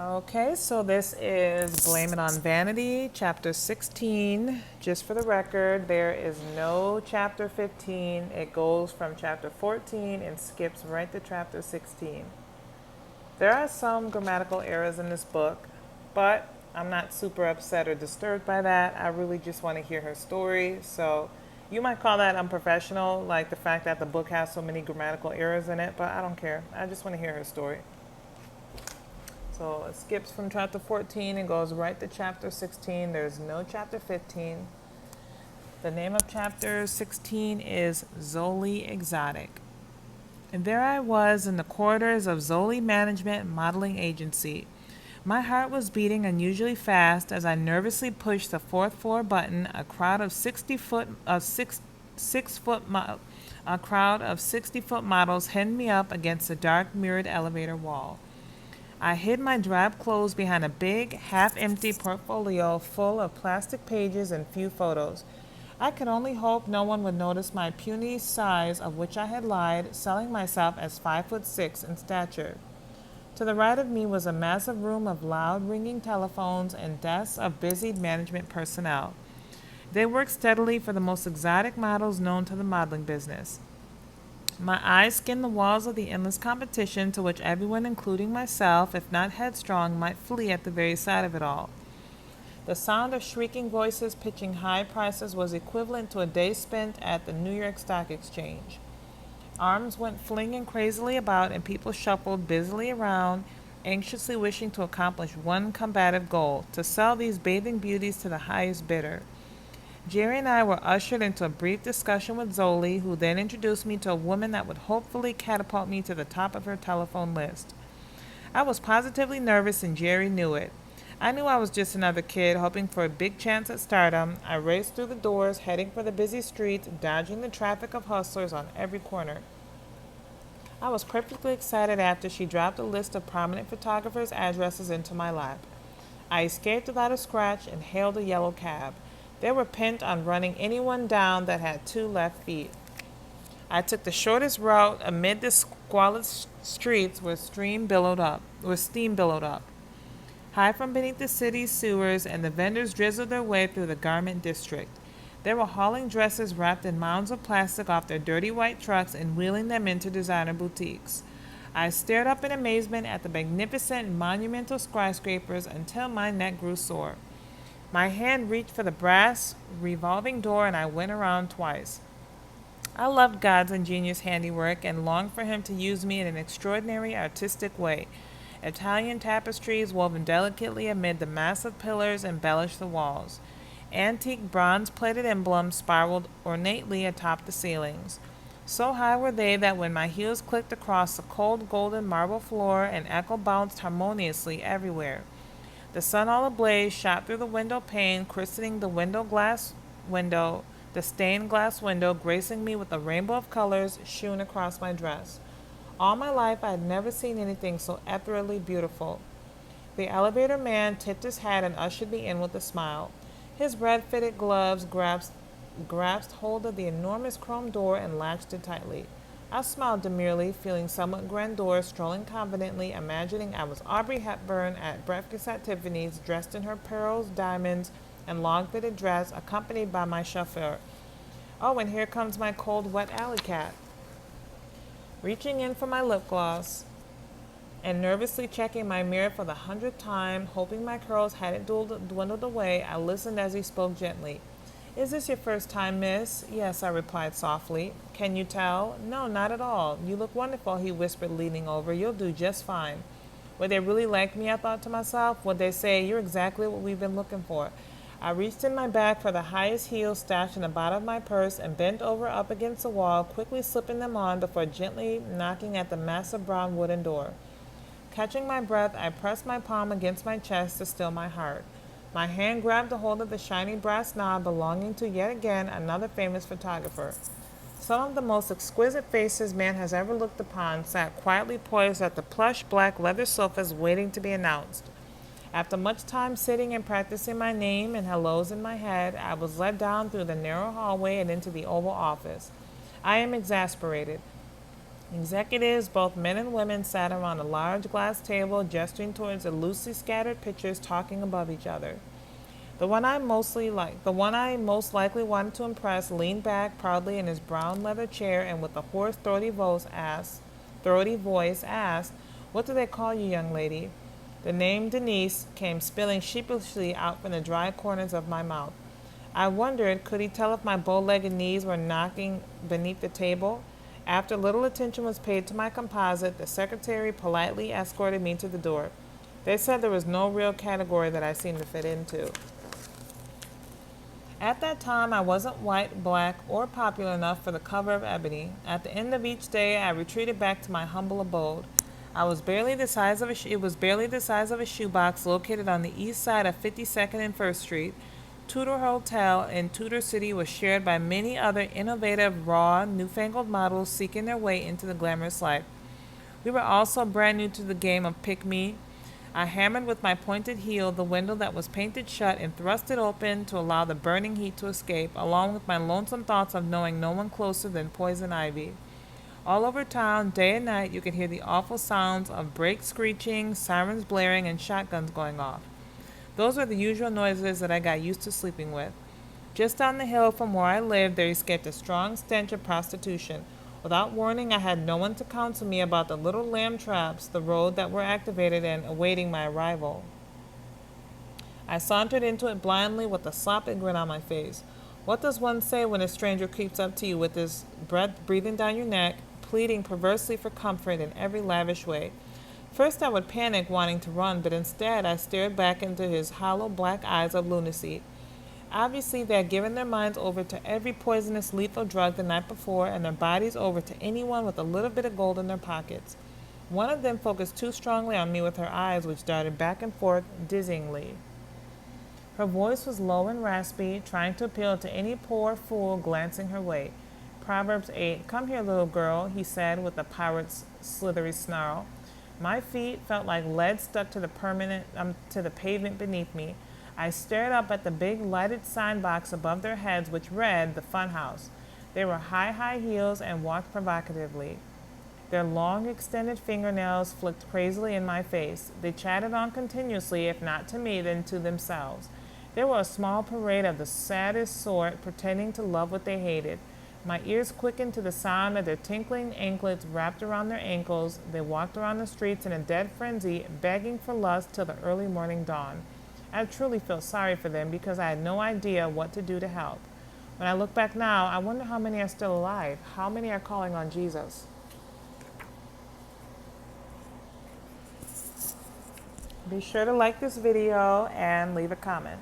Okay, so this is Blame It on Vanity, chapter 16. Just for the record, there is no chapter 15. It goes from chapter 14 and skips right to chapter 16. There are some grammatical errors in this book, but I'm not super upset or disturbed by that. I really just want to hear her story. So you might call that unprofessional, like the fact that the book has so many grammatical errors in it, but I don't care. I just want to hear her story. So it skips from chapter 14 and goes right to chapter 16. There's no chapter 15. The name of chapter 16 is Zoli Exotic. And there I was in the corridors of Zoli Management Modeling Agency. My heart was beating unusually fast as I nervously pushed the fourth floor button. A crowd of 60-foot models hemmed me up against the dark mirrored elevator wall. I hid my drab clothes behind a big, half-empty portfolio full of plastic pages and few photos. I could only hope no one would notice my puny size, of which I had lied, selling myself as 5'6" in stature. To the right of me was a massive room of loud ringing telephones and desks of busied management personnel. They worked steadily for the most exotic models known to the modeling business. My eyes skimmed the walls of the endless competition to which everyone, including myself, if not headstrong, might flee at the very sight of it all. The sound of shrieking voices pitching high prices was equivalent to a day spent at the New York Stock Exchange. Arms went flinging crazily about, and people shuffled busily around, anxiously wishing to accomplish one combative goal: to sell these bathing beauties to the highest bidder. Jerry and I were ushered into a brief discussion with Zoli, who then introduced me to a woman that would hopefully catapult me to the top of her telephone list. I was positively nervous, and Jerry knew it. I knew I was just another kid, hoping for a big chance at stardom. I raced through the doors, heading for the busy streets, dodging the traffic of hustlers on every corner. I was perfectly excited after she dropped a list of prominent photographers' addresses into my lap. I escaped without a scratch and hailed a yellow cab. They were bent on running anyone down that had two left feet. I took the shortest route amid the squalid streets where steam billowed up. High from beneath the city's sewers, and the vendors drizzled their way through the garment district. They were hauling dresses wrapped in mounds of plastic off their dirty white trucks and wheeling them into designer boutiques. I stared up in amazement at the magnificent monumental skyscrapers until my neck grew sore. My hand reached for the brass revolving door, and I went around twice. I loved God's ingenious handiwork and longed for him to use me in an extraordinary artistic way. Italian tapestries woven delicately amid the massive pillars embellished the walls. Antique bronze-plated emblems spiraled ornately atop the ceilings. So high were they that when my heels clicked across the cold golden marble floor, an echo bounced harmoniously everywhere. The sun all ablaze shot through the window pane, christening the stained glass window, gracing me with a rainbow of colors strewn across my dress. All my life I had never seen anything so ethereally beautiful. The elevator man tipped his hat and ushered me in with a smile. His red-fitted gloves grasped hold of the enormous chrome door and latched it tightly. I smiled demurely, feeling somewhat grandeur, strolling confidently, imagining I was Audrey Hepburn at breakfast at Tiffany's, dressed in her pearls, diamonds, and long-fitted dress, accompanied by my chauffeur. Oh, and here comes my cold, wet alley cat. Reaching in for my lip gloss and nervously checking my mirror for the 100th time, hoping my curls hadn't dwindled away, I listened as he spoke gently. Is this your first time, miss? Yes, I replied softly. Can you tell? No, not at all. You look wonderful, he whispered, leaning over. You'll do just fine. Would they really like me, I thought to myself? Would they say, you're exactly what we've been looking for? I reached in my bag for the highest heels stashed in the bottom of my purse and bent over up against the wall, quickly slipping them on before gently knocking at the massive brown wooden door. Catching my breath, I pressed my palm against my chest to still my heart. My hand grabbed a hold of the shiny brass knob belonging to yet again another famous photographer. Some of the most exquisite faces man has ever looked upon sat quietly poised at the plush black leather sofas waiting to be announced. After much time sitting and practicing my name and hellos in my head, I was led down through the narrow hallway and into the Oval Office. I am exasperated. Executives, both men and women, sat around a large glass table, gesturing towards the loosely scattered pictures, talking above each other. The one I most likely wanted to impress, leaned back proudly in his brown leather chair and with a hoarse, throaty voice asked, "What do they call you, young lady?" The name Denise came spilling sheepishly out from the dry corners of my mouth. I wondered, could he tell if my bow-legged knees were knocking beneath the table? After little attention was paid to my composite, the secretary politely escorted me to the door. They said there was no real category that I seemed to fit into. At that time, I wasn't white, black, or popular enough for the cover of Ebony. At the end of each day, I retreated back to my humble abode. It was barely the size of a shoebox located on the east side of 52nd and First Street. Tudor Hotel in Tudor City was shared by many other innovative, raw, newfangled models seeking their way into the glamorous life. We were also brand new to the game of pick me. I hammered with my pointed heel the window that was painted shut and thrust it open to allow the burning heat to escape, along with my lonesome thoughts of knowing no one closer than poison ivy. All over town, day and night, you could hear the awful sounds of brakes screeching, sirens blaring, and shotguns going off. Those were the usual noises that I got used to sleeping with. Just down the hill from where I lived, there escaped a strong stench of prostitution. Without warning, I had no one to counsel me about the little lamb traps the road that were activated and awaiting my arrival. I sauntered into it blindly with a sloppy grin on my face. What does one say when a stranger creeps up to you with his breath breathing down your neck, pleading perversely for comfort in every lavish way? First I would panic, wanting to run, but instead I stared back into his hollow black eyes of lunacy. Obviously, they had given their minds over to every poisonous, lethal drug the night before, and their bodies over to anyone with a little bit of gold in their pockets. One of them focused too strongly on me with her eyes, which darted back and forth dizzyingly. Her voice was low and raspy, trying to appeal to any poor fool glancing her way. Proverbs 8. "Come here, little girl," he said with a pirate's slithery snarl. My feet felt like lead stuck to the pavement beneath me. I stared up at the big lighted sign box above their heads, which read "The Fun House." They were high heels and walked provocatively. Their long, extended fingernails flicked crazily in my face. They chatted on continuously, if not to me, then to themselves. They were a small parade of the saddest sort, pretending to love what they hated. My ears quickened to the sound of their tinkling anklets wrapped around their ankles. They walked around the streets in a dead frenzy, begging for lust till the early morning dawn. I truly felt sorry for them because I had no idea what to do to help. When I look back now, I wonder how many are still alive. How many are calling on Jesus? Be sure to like this video and leave a comment.